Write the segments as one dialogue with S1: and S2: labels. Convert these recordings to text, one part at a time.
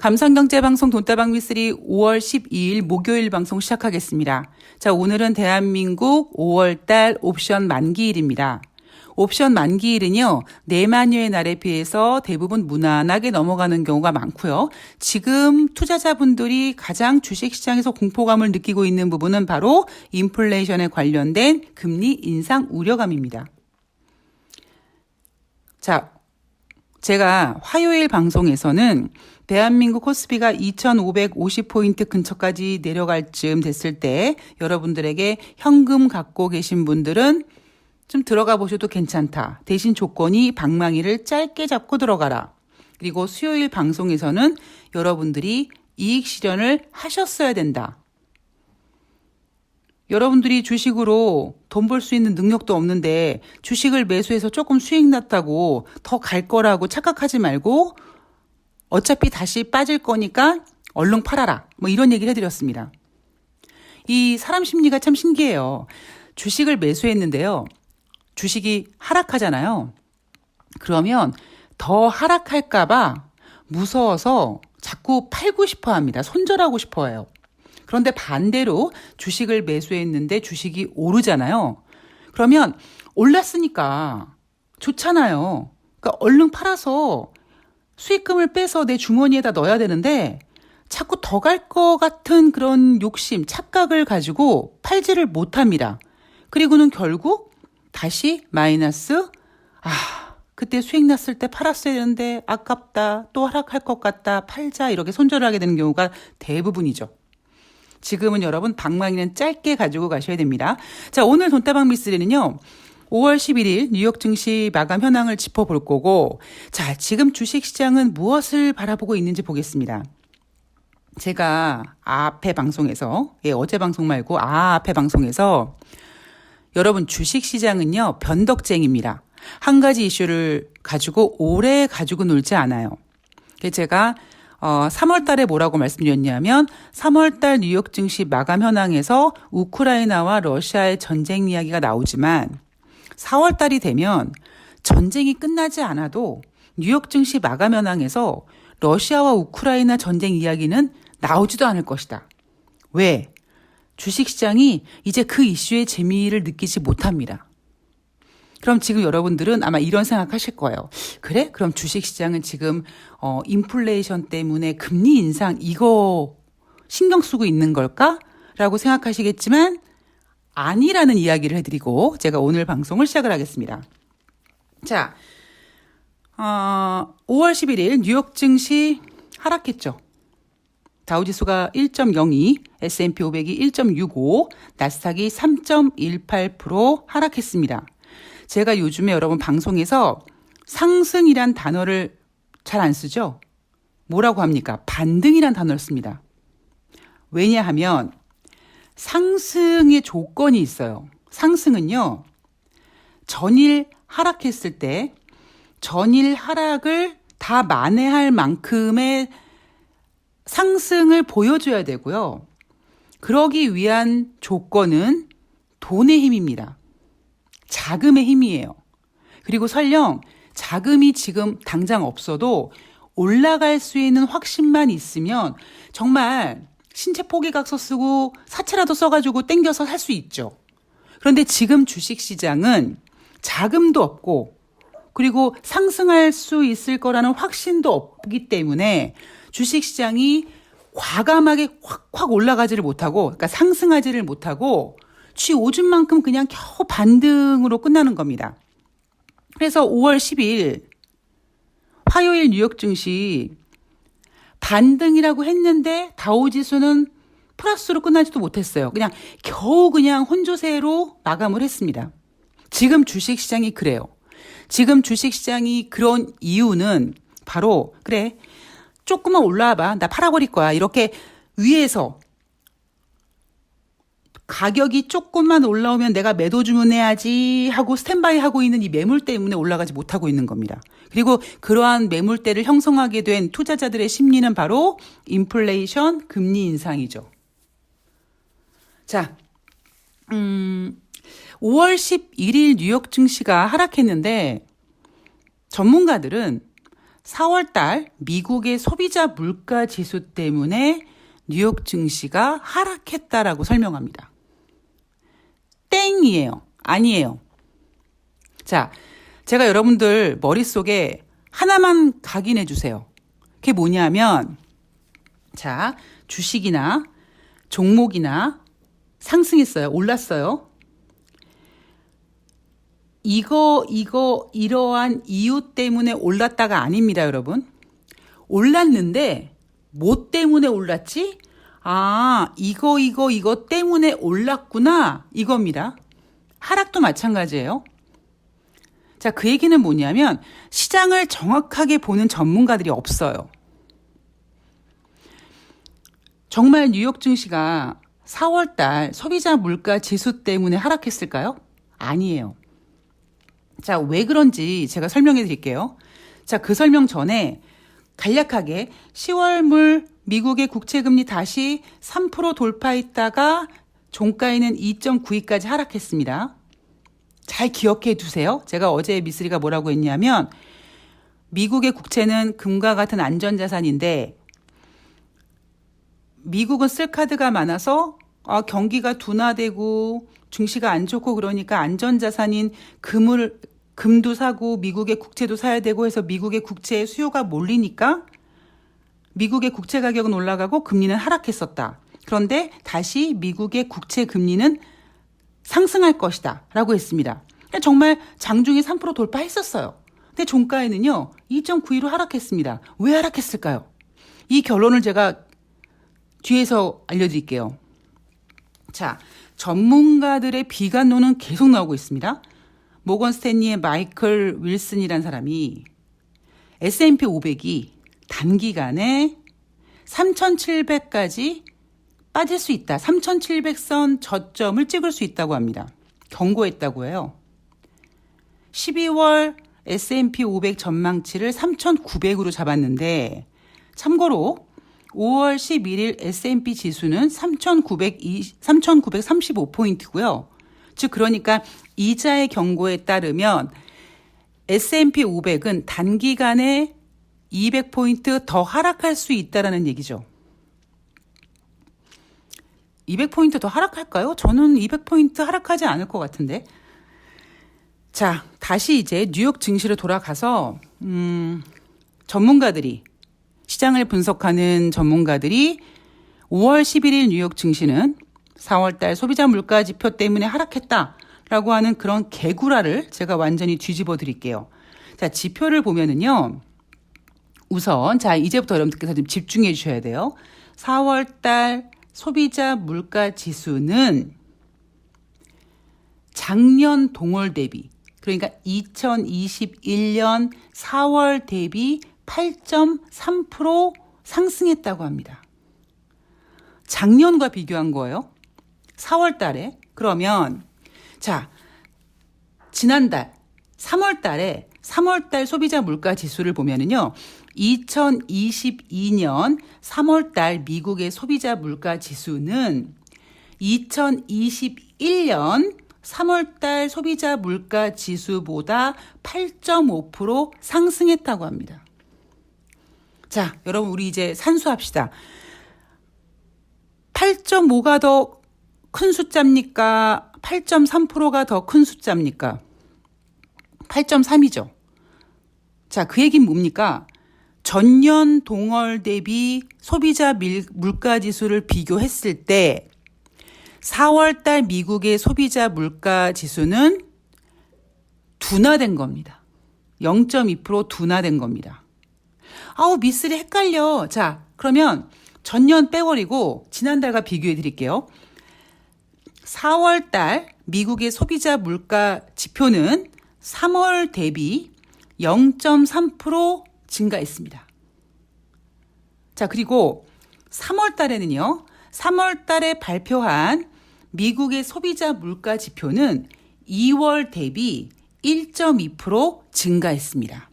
S1: 감성경제방송 돈다방 미쓰리 5월 12일 목요일 방송 시작하겠습니다. 자, 오늘은 대한민국 5월달 옵션 만기일입니다. 옵션 만기일은요, 내만여의 날에 비해서 대부분 무난하게 넘어가는 경우가 많고요. 지금 투자자분들이 가장 주식시장에서 공포감을 느끼고 있는 부분은 바로 인플레이션에 관련된 금리 인상 우려감입니다. 자, 제가 화요일 방송에서는 대한민국 코스피가 2,550포인트 근처까지 내려갈 즈음 됐을 때 여러분들에게 현금 갖고 계신 분들은 좀 들어가 보셔도 괜찮다. 대신 조건이 방망이를 짧게 잡고 들어가라. 그리고 수요일 방송에서는 여러분들이 이익 실현을 하셨어야 된다. 여러분들이 주식으로 돈 벌 수 있는 능력도 없는데 주식을 매수해서 조금 수익 났다고 더 갈 거라고 착각하지 말고 어차피 다시 빠질 거니까 얼른 팔아라. 뭐 이런 얘기를 해드렸습니다. 이 사람 심리가 참 신기해요. 주식을 매수했는데요. 주식이 하락하잖아요. 그러면 더 하락할까봐 무서워서 자꾸 팔고 싶어 합니다. 손절하고 싶어 해요. 그런데 반대로 주식을 매수했는데 주식이 오르잖아요. 그러면 올랐으니까 좋잖아요. 그러니까 얼른 팔아서 수익금을 빼서 내 주머니에다 넣어야 되는데 자꾸 더 갈 것 같은 그런 욕심, 착각을 가지고 팔지를 못합니다. 그리고는 결국 다시 마이너스, 그때 수익 났을 때 팔았어야 되는데 아깝다, 또 하락할 것 같다, 팔자 이렇게 손절을 하게 되는 경우가 대부분이죠. 지금은 여러분 방망이는 짧게 가지고 가셔야 됩니다. 자, 오늘 돈다방 미쓰리는요. 5월 11일 뉴욕 증시 마감 현황을 짚어볼 거고, 자, 지금 주식시장은 무엇을 바라보고 있는지 보겠습니다. 제가 앞에 방송에서, 어제 방송 말고 앞에 방송에서 여러분 주식시장은요, 변덕쟁입니다. 한 가지 이슈를 가지고 오래 가지고 놀지 않아요. 제가 3월 달에 뭐라고 말씀드렸냐면 3월 달 뉴욕 증시 마감 현황에서 우크라이나와 러시아의 전쟁 이야기가 나오지만 4월 달이 되면 전쟁이 끝나지 않아도 뉴욕 증시 마감 현황에서 러시아와 우크라이나 전쟁 이야기는 나오지도 않을 것이다. 왜? 주식시장이 이제 그 이슈의 재미를 느끼지 못합니다. 그럼 지금 여러분들은 아마 이런 생각하실 거예요. 그래? 그럼 주식시장은 지금 인플레이션 때문에 금리 인상 이거 신경 쓰고 있는 걸까? 라고 생각하시겠지만 아니라는 이야기를 해드리고 제가 오늘 방송을 시작을 하겠습니다. 자, 5월 11일 뉴욕 증시 하락했죠. 다우지수가 1.02, S&P 500이 1.65, 나스닥이 3.18% 하락했습니다. 제가 요즘에 여러분 방송에서 상승이란 단어를 잘 안 쓰죠? 뭐라고 합니까? 반등이란 단어를 씁니다. 왜냐하면 상승의 조건이 있어요. 상승은요, 전일 하락했을 때 전일 하락을 다 만회할 만큼의 상승을 보여줘야 되고요. 그러기 위한 조건은 돈의 힘입니다. 자금의 힘이에요. 그리고 설령 자금이 지금 당장 없어도 올라갈 수 있는 확신만 있으면 정말 신체 포기각서 쓰고 사채라도 써가지고 땡겨서 살 수 있죠. 그런데 지금 주식시장은 자금도 없고 그리고 상승할 수 있을 거라는 확신도 없기 때문에 주식시장이 과감하게 확 올라가지를 못하고, 그러니까 상승하지를 못하고 쥐오줌만큼 그냥 겨우 반등으로 끝나는 겁니다. 그래서 5월 10일 화요일 뉴욕 증시 반등이라고 했는데 다우지수는 플러스로 끝나지도 못했어요. 그냥 겨우 그냥 혼조세로 마감을 했습니다. 지금 주식시장이 그래요. 지금 주식시장이 그런 이유는 바로 그래 조금만 올라와봐 나 팔아버릴 거야 이렇게 위에서 가격이 조금만 올라오면 내가 매도 주문해야지 하고 스탠바이 하고 있는 이 매물 때문에 올라가지 못하고 있는 겁니다. 그리고 그러한 매물대를 형성하게 된 투자자들의 심리는 바로 인플레이션, 금리 인상이죠. 자, 5월 11일 뉴욕 증시가 하락했는데 전문가들은 4월 달 미국의 소비자 물가 지수 때문에 뉴욕 증시가 하락했다라고 설명합니다. 땡이에요. 아니에요. 자, 제가 여러분들 머릿속에 하나만 각인해 주세요. 그게 뭐냐면, 자, 주식이나 종목이나 상승했어요. 올랐어요. 이러한 이유 때문에 올랐다가 아닙니다, 여러분. 올랐는데, 뭐 때문에 올랐지? 아, 이거 때문에 올랐구나. 이겁니다. 하락도 마찬가지예요. 자, 그 얘기는 뭐냐면, 시장을 정확하게 보는 전문가들이 없어요. 정말 뉴욕 증시가 4월 달 소비자 물가 지수 때문에 하락했을까요? 아니에요. 자, 왜 그런지 제가 설명해 드릴게요. 자, 그 설명 전에 간략하게 10월 물 미국의 국채금리 다시 3% 돌파했다가 종가에는 2.92까지 하락했습니다. 잘 기억해 두세요. 제가 어제 미쓰리가 뭐라고 했냐면 미국의 국채는 금과 같은 안전자산인데 미국은 쓸 카드가 많아서 경기가 둔화되고 증시가 안 좋고 그러니까 안전자산인 금도 사고 미국의 국채도 사야 되고 해서 미국의 국채의 수요가 몰리니까 미국의 국채 가격은 올라가고 금리는 하락했었다. 그런데 다시 미국의 국채 금리는 상승할 것이다 라고 했습니다. 정말 장중에 3% 돌파했었어요. 근데 종가에는요 2.92로 하락했습니다. 왜 하락했을까요? 이 결론을 제가 뒤에서 알려드릴게요. 자, 전문가들의 비관론은 계속 나오고 있습니다. 모건 스탠리의 마이클 윌슨이라는 사람이 S&P 500이 단기간에 3,700까지 빠질 수 있다. 3,700선 저점을 찍을 수 있다고 합니다. 경고했다고 해요. 12월 S&P 500 전망치를 3,900으로 잡았는데 참고로 5월 11일 S&P 지수는 3,935포인트고요. 즉 그러니까 이자의 경고에 따르면 S&P 500은 단기간에 200포인트 더 하락할 수 있다라는 얘기죠. 200포인트 더 하락할까요? 저는 200포인트 하락하지 않을 것 같은데. 자, 다시 이제 뉴욕 증시로 돌아가서 전문가들이 시장을 분석하는 전문가들이 5월 11일 뉴욕 증시는 4월 달 소비자 물가 지표 때문에 하락했다라고 하는 그런 개구라를 제가 완전히 뒤집어 드릴게요. 자, 지표를 보면은요. 우선 자, 이제부터 여러분들께서 좀 집중해 주셔야 돼요. 4월 달 소비자 물가 지수는 작년 동월 대비 그러니까 2021년 4월 대비 8.3% 상승했다고 합니다. 작년과 비교한 거예요. 4월 달에. 그러면 자, 지난달 3월 달에 3월 달 소비자 물가 지수를 보면은요. 2022년 3월 달 미국의 소비자 물가 지수는 2021년 3월 달 소비자 물가 지수보다 8.5% 상승했다고 합니다. 자, 여러분 우리 이제 산수합시다. 8.5가 더 큰 숫자입니까? 8.3%가 더 큰 숫자입니까? 8.3이죠. 자, 그 얘기는 뭡니까? 전년 동월 대비 소비자 물가 지수를 비교했을 때 4월 달 미국의 소비자 물가 지수는 둔화된 겁니다. 0.2% 둔화된 겁니다. 아우, 미쓰리 헷갈려. 자, 그러면 전년 빼버리고 지난달과 비교해 드릴게요. 4월 달 미국의 소비자 물가 지표는 3월 대비 0.3% 증가했습니다. 자, 그리고 3월 달에는요. 3월 달에 발표한 미국의 소비자 물가 지표는 2월 대비 1.2% 증가했습니다.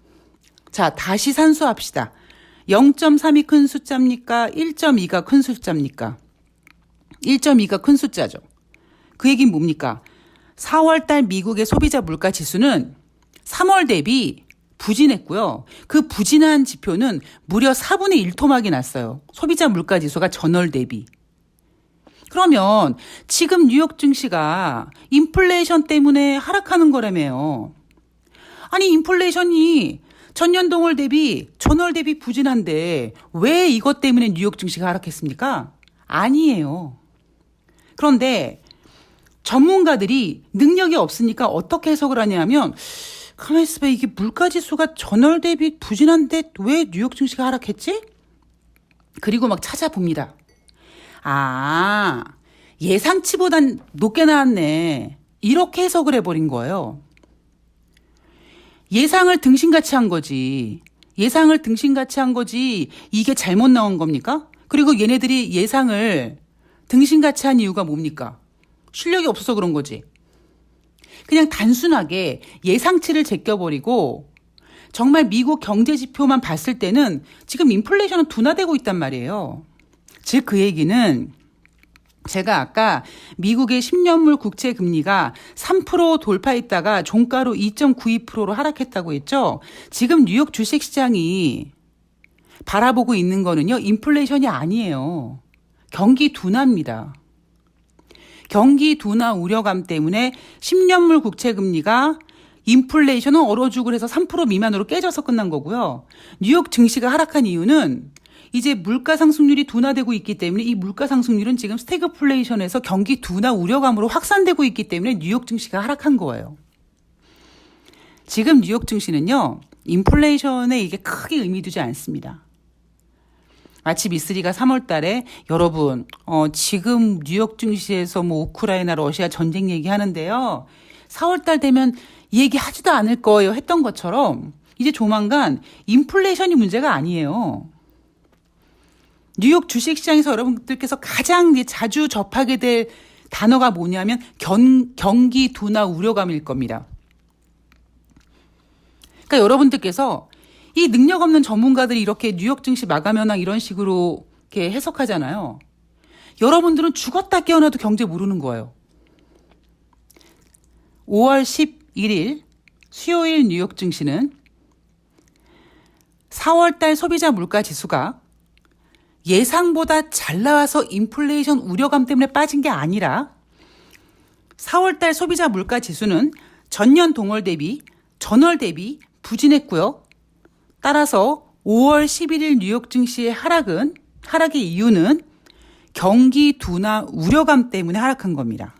S1: 자, 다시 산수합시다. 0.3이 큰 숫자입니까? 1.2가 큰 숫자입니까? 1.2가 큰 숫자죠. 그 얘기는 뭡니까? 4월 달 미국의 소비자 물가 지수는 3월 대비 부진했고요. 그 부진한 지표는 무려 4분의 1 토막이 났어요. 소비자 물가 지수가 전월 대비. 그러면 지금 뉴욕 증시가 인플레이션 때문에 하락하는 거라며요. 아니 인플레이션이 전년 동월 대비 전월 대비 부진한데 왜 이것 때문에 뉴욕 증시가 하락했습니까? 아니에요. 그런데 전문가들이 능력이 없으니까 어떻게 해석을 하냐면 가만히 있어봐 이게 물가지수가 전월 대비 부진한데 왜 뉴욕 증시가 하락했지? 그리고 막 찾아봅니다. 아 예상치보단 높게 나왔네. 이렇게 해석을 해버린 거예요. 예상을 등신같이 한 거지. 예상을 등신같이 한 거지 이게 잘못 나온 겁니까? 그리고 얘네들이 예상을 등신같이 한 이유가 뭡니까? 실력이 없어서 그런 거지. 그냥 단순하게 예상치를 제껴버리고 정말 미국 경제 지표만 봤을 때는 지금 인플레이션은 둔화되고 있단 말이에요. 즉 그 얘기는 제가 아까 미국의 10년물 국채 금리가 3% 돌파했다가 종가로 2.92%로 하락했다고 했죠. 지금 뉴욕 주식시장이 바라보고 있는 거는요. 인플레이션이 아니에요. 경기 둔화입니다. 경기 둔화 우려감 때문에 10년물 국채 금리가 인플레이션은 얼어죽을 해서 3% 미만으로 깨져서 끝난 거고요. 뉴욕 증시가 하락한 이유는 이제 물가 상승률이 둔화되고 있기 때문에 이 물가 상승률은 지금 스태그플레이션에서 경기 둔화 우려감으로 확산되고 있기 때문에 뉴욕 증시가 하락한 거예요. 지금 뉴욕 증시는요. 인플레이션에 이게 크게 의미 두지 않습니다. 마치 미쓰리가 3월 달에 여러분 지금 뉴욕 증시에서 뭐 우크라이나 러시아 전쟁 얘기하는데요. 4월 달 되면 얘기하지도 않을 거예요 했던 것처럼 이제 조만간 인플레이션이 문제가 아니에요. 뉴욕 주식시장에서 여러분들께서 가장 자주 접하게 될 단어가 뭐냐면 경기 둔화 우려감일 겁니다. 그러니까 여러분들께서 이 능력 없는 전문가들이 이렇게 뉴욕 증시 마감 현황 이런 식으로 이렇게 해석하잖아요. 여러분들은 죽었다 깨어나도 경제 모르는 거예요. 5월 11일 수요일 뉴욕 증시는 4월 달 소비자 물가 지수가 예상보다 잘 나와서 인플레이션 우려감 때문에 빠진 게 아니라 4월 달 소비자 물가 지수는 전년 동월 대비 전월 대비 부진했고요. 따라서 5월 11일 뉴욕 증시의 하락의 이유는 경기 둔화 우려감 때문에 하락한 겁니다.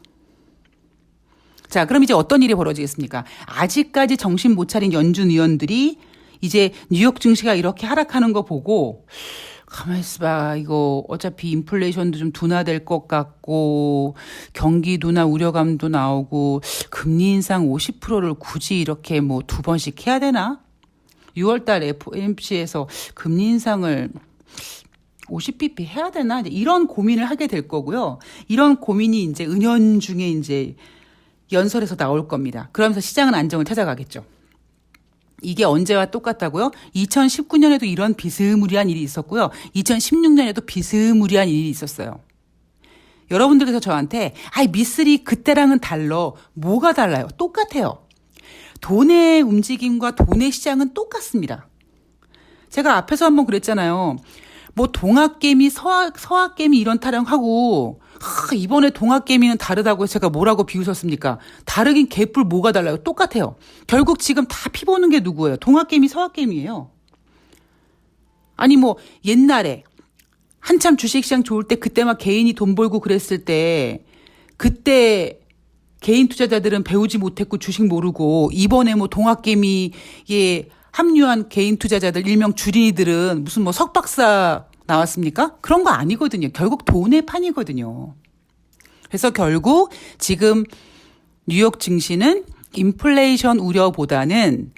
S1: 자, 그럼 이제 어떤 일이 벌어지겠습니까? 아직까지 정신 못 차린 연준 의원들이 이제 뉴욕 증시가 이렇게 하락하는 거 보고 가만히 있어봐. 이거 어차피 인플레이션도 좀 둔화될 것 같고 경기 둔화 우려감도 나오고 금리 인상 50%를 굳이 이렇게 뭐 2번씩 해야 되나? 6월 달 FOMC에서 금리 인상을 50bp 해야 되나? 이런 고민을 하게 될 거고요. 이런 고민이 이제 은연중에 이제 연설에서 나올 겁니다. 그러면서 시장은 안정을 찾아가겠죠. 이게 언제와 똑같다고요? 2019년에도 이런 비스무리한 일이 있었고요. 2016년에도 비스무리한 일이 있었어요. 여러분들께서 저한테 미쓰리 그때랑은 달라. 뭐가 달라요? 똑같아요. 돈의 움직임과 돈의 시장은 똑같습니다. 제가 앞에서 한번 그랬잖아요. 뭐 동학개미, 서학개미 이런 타령하고 이번에 동학개미는 다르다고 제가 뭐라고 비웃었습니까? 다르긴 개뿔 뭐가 달라요? 똑같아요. 결국 지금 다 피보는 게 누구예요? 동학개미, 서학개미예요. 아니 뭐 옛날에 한참 주식시장 좋을 때 그때 막 개인이 돈 벌고 그랬을 때 그때 개인 투자자들은 배우지 못했고 주식 모르고 이번에 뭐 동학개미에 합류한 개인 투자자들 일명 주린이들은 무슨 뭐 석박사 나왔습니까? 그런 거 아니거든요. 결국 돈의 판이거든요. 그래서 결국 지금 뉴욕 증시는 인플레이션 우려보다는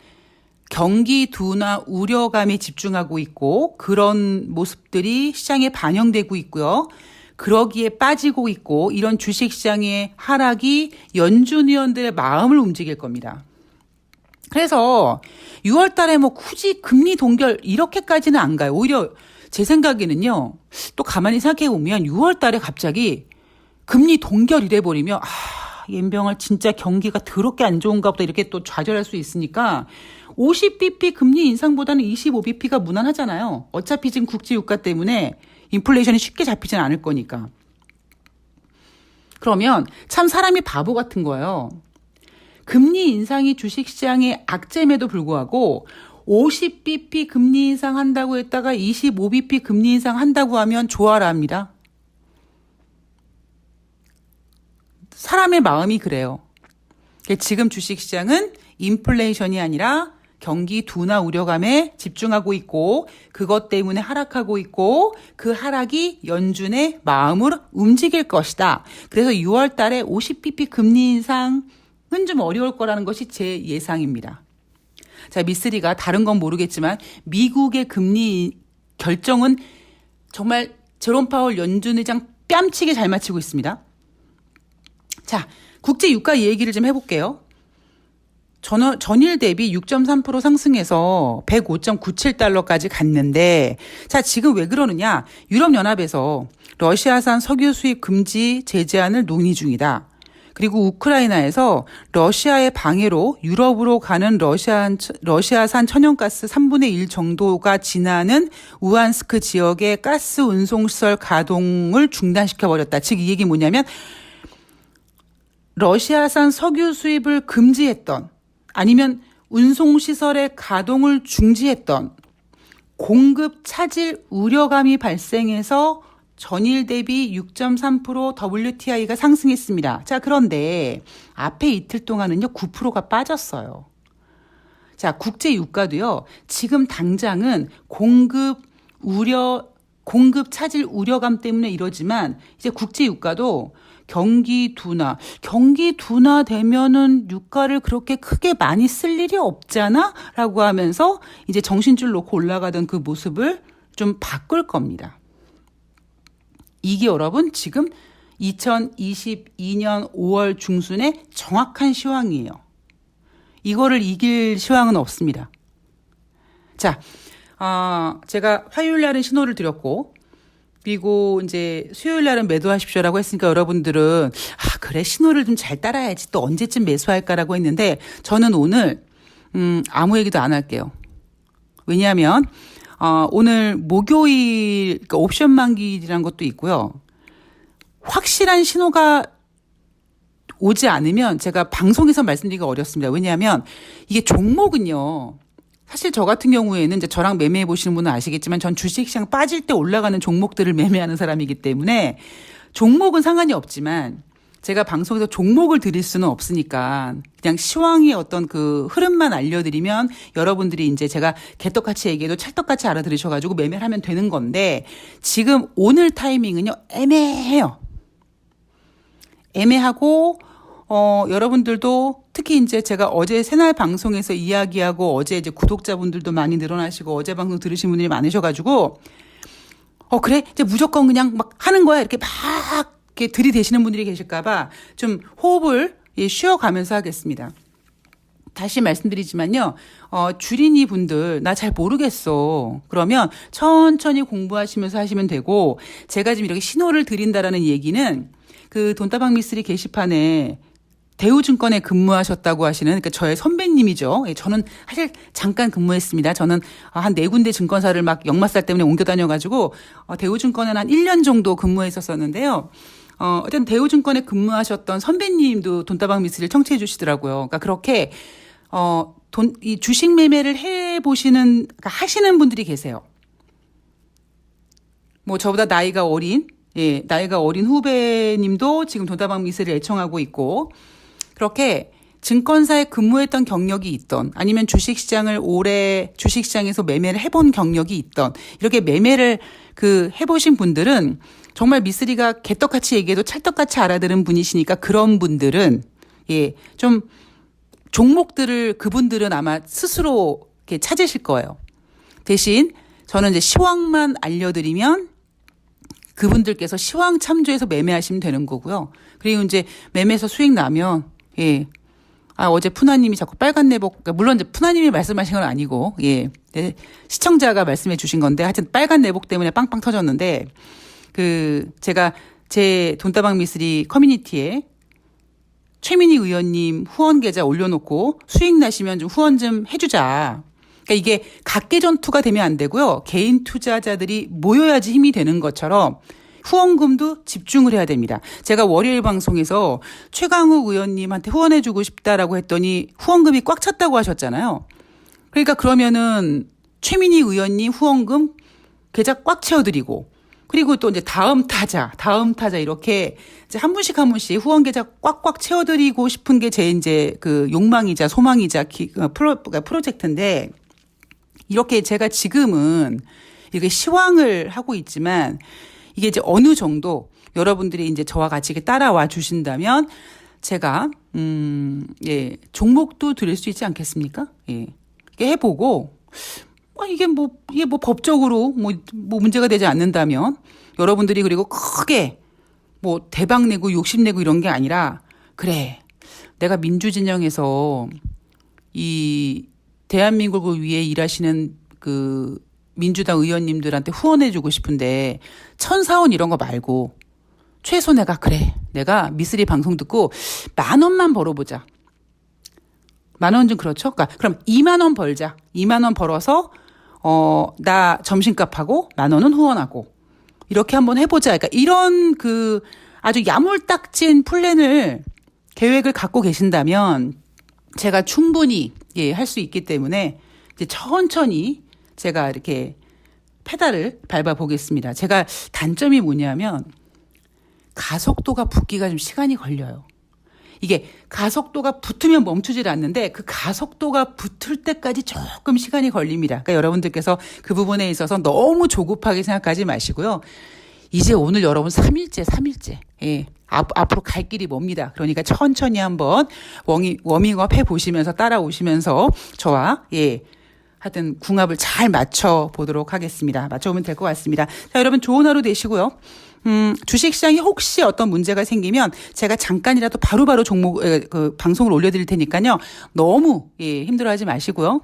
S1: 경기 둔화 우려감에 집중하고 있고 그런 모습들이 시장에 반영되고 있고요. 그러기에 빠지고 있고 이런 주식시장의 하락이 연준 위원들의 마음을 움직일 겁니다. 그래서 6월 달에 뭐 굳이 금리 동결 이렇게까지는 안 가요. 오히려 제 생각에는요. 또 가만히 생각해 보면 6월 달에 갑자기 금리 동결 이래 버리면 연병을 진짜 경기가 더럽게 안 좋은가 보다 이렇게 또 좌절할 수 있으니까 50bp 금리 인상보다는 25bp가 무난하잖아요. 어차피 지금 국제유가 때문에 인플레이션이 쉽게 잡히진 않을 거니까. 그러면 참 사람이 바보 같은 거예요. 금리 인상이 주식시장의 악재임에도 불구하고 50bp 금리 인상한다고 했다가 25bp 금리 인상한다고 하면 좋아라 합니다. 사람의 마음이 그래요. 지금 주식시장은 인플레이션이 아니라 경기 둔화 우려감에 집중하고 있고 그것 때문에 하락하고 있고 그 하락이 연준의 마음을 움직일 것이다. 그래서 6월 달에 50bp 금리 인상은 좀 어려울 거라는 것이 제 예상입니다. 자, 미쓰리가 다른 건 모르겠지만 미국의 금리 결정은 정말 제롬 파월 연준 의장 뺨치게 잘 맞히고 있습니다. 자, 국제 유가 얘기를 좀 해볼게요. 전일 대비 6.3% 상승해서 105.97달러까지 갔는데, 자, 지금 왜 그러느냐? 유럽연합에서 러시아산 석유 수입 금지 제재안을 논의 중이다. 그리고 우크라이나에서 러시아의 방해로 유럽으로 가는 러시아산 천연가스 3분의 1 정도가 지나는 우한스크 지역의 가스 운송시설 가동을 중단시켜버렸다. 즉, 이 얘기 뭐냐면, 러시아산 석유 수입을 금지했던 아니면 운송시설의 가동을 중지했던 공급 차질 우려감이 발생해서 전일 대비 6.3% WTI가 상승했습니다. 자, 그런데 앞에 이틀 동안은요, 9%가 빠졌어요. 자, 국제 유가도요, 지금 당장은 공급 차질 우려감 때문에 이러지만 이제 국제 유가도 경기 둔화 되면은 유가를 그렇게 크게 많이 쓸 일이 없잖아? 라고 하면서 이제 정신줄 놓고 올라가던 그 모습을 좀 바꿀 겁니다. 이게 여러분 지금 2022년 5월 중순의 정확한 시황이에요. 이거를 이길 시황은 없습니다. 자, 제가 화요일 날은 신호를 드렸고, 그리고 이제 수요일 날은 매도하십시오라고 했으니까 여러분들은 그래 신호를 좀 잘 따라야지 또 언제쯤 매수할까라고 했는데 저는 오늘 아무 얘기도 안 할게요. 왜냐하면 오늘 목요일 그러니까 옵션 만기라는 것도 있고요. 확실한 신호가 오지 않으면 제가 방송에서 말씀드리기가 어렵습니다. 왜냐하면 이게 종목은요. 사실 저 같은 경우에는 이제 저랑 매매해 보시는 분은 아시겠지만 전 주식시장 빠질 때 올라가는 종목들을 매매하는 사람이기 때문에 종목은 상관이 없지만 제가 방송에서 종목을 드릴 수는 없으니까 그냥 시황의 어떤 그 흐름만 알려드리면 여러분들이 이제 제가 개떡같이 얘기해도 찰떡같이 알아들으셔가지고 매매를 하면 되는 건데 지금 오늘 타이밍은요 애매해요. 애매하고 여러분들도 특히 이제 제가 어제 새날 방송에서 이야기하고 어제 이제 구독자분들도 많이 늘어나시고 어제 방송 들으신 분들이 많으셔가지고 그래 이제 무조건 그냥 막 하는 거야 이렇게 막 이렇게 들이대시는 분들이 계실까봐 좀 호흡을 쉬어가면서 하겠습니다. 다시 말씀드리지만요, 주린이 분들 나 잘 모르겠어. 그러면 천천히 공부하시면서 하시면 되고 제가 지금 이렇게 신호를 드린다라는 얘기는 그 돈다방 미쓰리 게시판에 대우증권에 근무하셨다고 하시는 그러니까 저의 선배님이죠. 저는 사실 잠깐 근무했습니다. 저는 한 4군데 증권사를 막 역마살 때문에 옮겨 다녀가지고 대우증권은 한 1년 정도 근무했었었는데요. 어쨌든 대우증권에 근무하셨던 선배님도 돈다방 미쓰리를 청취해 주시더라고요. 그러니까 그렇게 이 주식 매매를 해보시는 그러니까 하시는 분들이 계세요. 뭐 저보다 나이가 어린 후배님도 지금 돈다방 미쓰리를 애청하고 있고 그렇게 증권사에 근무했던 경력이 있던 아니면 주식시장을 오래 주식시장에서 매매를 해본 경력이 있던 이렇게 매매를 해보신 분들은 정말 미쓰리가 개떡같이 얘기해도 찰떡같이 알아들은 분이시니까 그런 분들은 좀 종목들을 그분들은 아마 스스로 이렇게 찾으실 거예요. 대신 저는 이제 시황만 알려드리면 그분들께서 시황 참조해서 매매하시면 되는 거고요. 그리고 이제 매매에서 수익 나면 어제 푸나님이 자꾸 빨간 내복, 그러니까 물론 이제 푸나님이 말씀하신 건 아니고, 시청자가 말씀해 주신 건데, 하여튼 빨간 내복 때문에 빵빵 터졌는데, 제가 제 돈다방 미쓰리 커뮤니티에 최민희 의원님 후원 계좌 올려놓고 수익 나시면 좀 후원 좀 해주자. 그러니까 이게 각계 전투가 되면 안 되고요. 개인 투자자들이 모여야지 힘이 되는 것처럼 후원금도 집중을 해야 됩니다. 제가 월요일 방송에서 최강욱 의원님한테 후원해주고 싶다라고 했더니 후원금이 꽉 찼다고 하셨잖아요. 그러니까 그러면은 최민희 의원님 후원금 계좌 꽉 채워드리고 그리고 또 이제 다음 타자 이렇게 이제 한 분씩 한 분씩 후원 계좌 꽉꽉 채워드리고 싶은 게 제 이제 그 욕망이자 소망이자 프로젝트인데 이렇게 제가 지금은 이렇게 시황을 하고 있지만 이게 이제 어느 정도 여러분들이 이제 저와 같이 이렇게 따라와 주신다면 제가 예, 종목도 드릴 수 있지 않겠습니까? 예. 이렇게 해보고 이게 뭐 법적으로 뭐 문제가 되지 않는다면 여러분들이 그리고 크게 뭐 대박 내고 욕심 내고 이런 게 아니라 그래 내가 민주진영에서 이 대한민국을 위해 일하시는 그 민주당 의원님들한테 후원해주고 싶은데 천사원 이런 거 말고 최소 내가 미쓰리 방송 듣고 10,000원만 벌어보자. 10,000원 좀 그렇죠? 그러니까 그럼 20,000원 벌자. 20,000원 벌어서 나 점심값하고 10,000원은 후원하고 이렇게 한번 해보자. 그러니까 이런 그 아주 야물딱진 플랜을 계획을 갖고 계신다면 제가 충분히 예, 할 수 있기 때문에 이제 천천히 제가 이렇게 페달을 밟아 보겠습니다. 제가 단점이 뭐냐면 가속도가 붙기가 좀 시간이 걸려요. 이게 가속도가 붙으면 멈추질 않는데 그 가속도가 붙을 때까지 조금 시간이 걸립니다. 그러니까 여러분들께서 그 부분에 있어서 너무 조급하게 생각하지 마시고요. 이제 오늘 여러분 3일째. 예. 앞으로 갈 길이 멉니다. 그러니까 천천히 한번 워밍업 해보시면서 따라오시면서 저와 예. 하여튼 궁합을 잘 맞춰보도록 하겠습니다. 맞춰보면 될 것 같습니다. 자, 여러분 좋은 하루 되시고요. 주식시장이 혹시 어떤 문제가 생기면 제가 잠깐이라도 바로바로 종목, 방송을 올려드릴 테니까요. 너무, 예, 힘들어하지 마시고요.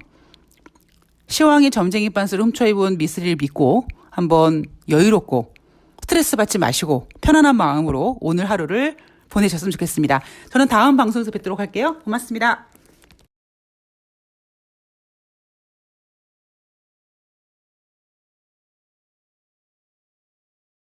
S1: 시황의 점쟁이 빤스를 훔쳐입은 미쓰리를 믿고 한번 여유롭고 스트레스 받지 마시고 편안한 마음으로 오늘 하루를 보내셨으면 좋겠습니다. 저는 다음 방송에서 뵙도록 할게요. 고맙습니다.